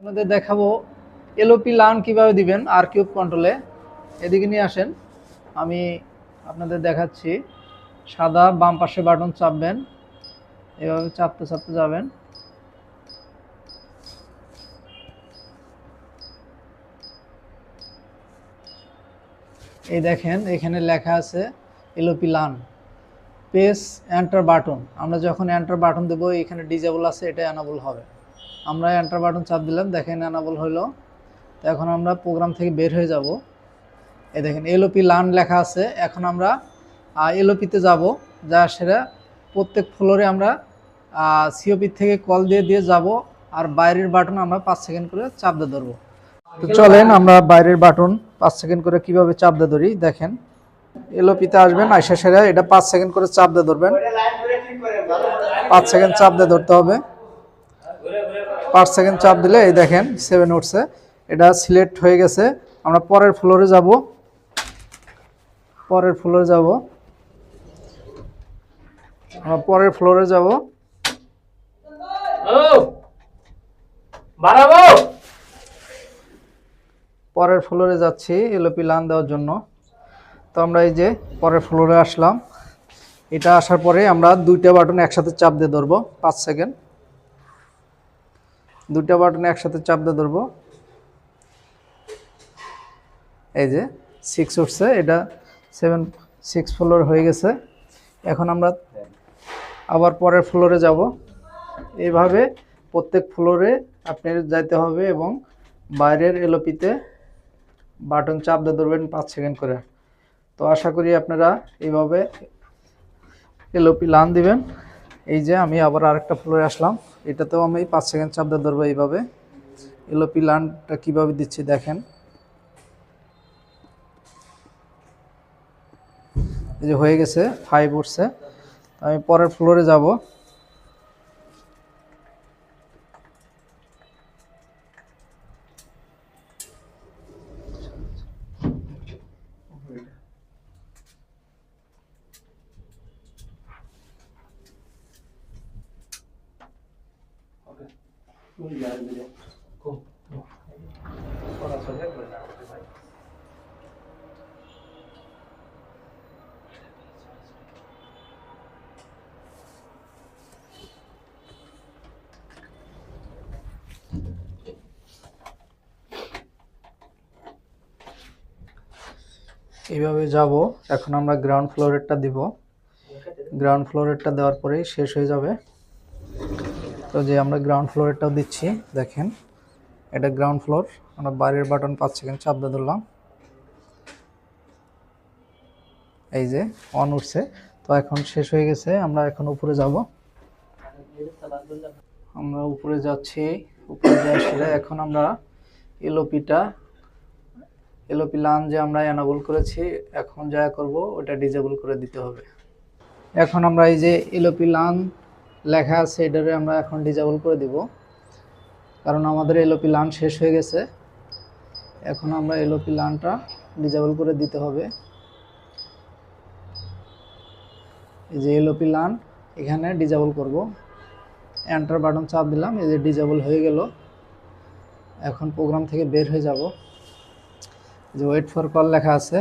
আপনাদের দেখাবো এলওপি লান কিভাবে দিবেন আর কিউব কন্ট্রোলে। এদিকে নিয়ে আসেন, আমি আপনাদের দেখাচ্ছি। সাদা বাম পাশে বাটন চাপবেন, এভাবে চাপতে চাপতে যাবেন। এই দেখেন এখানে লেখা আছে এলওপি লান প্রেস এন্টার বাটন। আমরা যখন এন্টার বাটন দেবো এখানে ডিজেবল আছে, এটা এনাবল হবে। আমরা এন্টার বাটন চাপ দিলাম, দেখেন এনাবল হলো। তো এখন আমরা প্রোগ্রাম থেকে বের হয়ে যাব। এই দেখেন এলওপি লান লেখা আছে। এখন আমরা এলওপিতে যাব, যা সেটা প্রত্যেক ফ্লোরে আমরা সিওপি থেকে কল দিয়ে দিয়ে যাব। আর বাইরের বাটন আমরা 5 সেকেন্ড করে চাপ দিয়ে ধরবো। তো চলেন আমরা বাইরের বাটন 5 সেকেন্ড করে কিভাবে চাপ দিয়ে ধরি দেখেন। এলওপিতে আসবেন, আইসা সেরা এটা 5 সেকেন্ড করে চাপ দিয়ে ধরবেন। 5 সেকেন্ড চাপ দিয়ে ধরতে হবে। 5 সেকেন্ড চাপ দিলে এই দেখেন 7 উঠছে, এটা সিলেক্ট হয়ে গেছে। আমরা পরের ফ্লোরে যাব, পরের ফ্লোরে যাব, আমরা পরের ফ্লোরে যাব। পরের ফ্লোরে যাচ্ছি এলওপি লান দেওয়ার জন্য। তো আমরা এই যে পরের ফ্লোরে আসলাম। এটা আসার পরে আমরা দুইটা বাটন একসাথে চাপ দিয়ে ধরবো 5 সেকেন্ড। দুইটা বাটন একসাথে চাপ দিয়ে ধরবো। এই যে 6 উঠছে, এটা 6 ফ্লোর হয়ে গেছে। এখন আমরা আবার পরের ফ্লোরে যাব। এইভাবে প্রত্যেক ফ্লোরে আপনার যাইতে হবে এবং বাইরের এলওপিতে বাটন চাপ দিয়ে ধরবেন 5 সেকেন্ড করে। তো আশা করি আপনারা এইভাবে এলওপি লান দিবেন। এই যে আমি আবার আরেকটা ফ্লোরে আসলাম, এটাতেও আমি 5 সেকেন্ড চাপ দিয়ে ধরবো। এইভাবে এলওপি লানটা কীভাবে দিচ্ছি দেখেন। এই যে হয়ে গেছে, 5 উঠছে। আমি পরের ফ্লোরে যাব। এইভাবে যাব। এখন আমরা গ্রাউন্ড ফ্লোরেরটা দিব। গ্রাউন্ড ফ্লোরেরটা দেওয়ার পরেই শেষ হয়ে যাবে। তো যে আমরা গ্রাউন্ড ফ্লোরেরটাও দিচ্ছি দেখেন, এটা গ্রাউন্ড ফ্লোর। আমরা বাইরের বাটন 5 সেকেন্ড চাপ দিয়ে ধরলাম, এই যে অন উঠছে। তো এখন শেষ হয়ে গেছে, আমরা এখন উপরে যাব। আমরা উপরে যাচ্ছি, উপরে যাওয়া এখন আমরা এলওপি লান যে আমরা এনাবল করেছি, এখন যা করব ওটা ডিজেবল করে দিতে হবে। এখন আমরা এই যে এলওপি লান লেখা আছে এটারে আমরা এখন ডিজেবল করে দিব, কারণ আমাদের এলওপি লান শেষ হয়ে গেছে। এখন আমরা এলওপি লানটা ডিজেবল করে দিতে হবে। এই যে এলওপি লান এখানে ডিজেবল করব, এন্টার বাটন চাপ দিলাম, এই যে ডিজেবল হয়ে গেল। এখন প্রোগ্রাম থেকে বের হয়ে যাব, যে ওয়েট ফর কল লেখা আছে।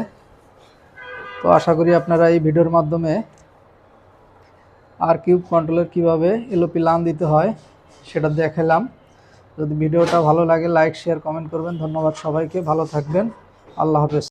তো আশা করি আপনারা এই ভিডিওর মাধ্যমে আর কিউব কন্ট্রোলার কীভাবে এলওপি লান দিতে হয় সেটা দেখালাম। যদি ভিডিওটা ভালো লাগে লাইক শেয়ার কমেন্ট করবেন। ধন্যবাদ সবাইকে, ভালো থাকবেন, আল্লাহ হাফেজ।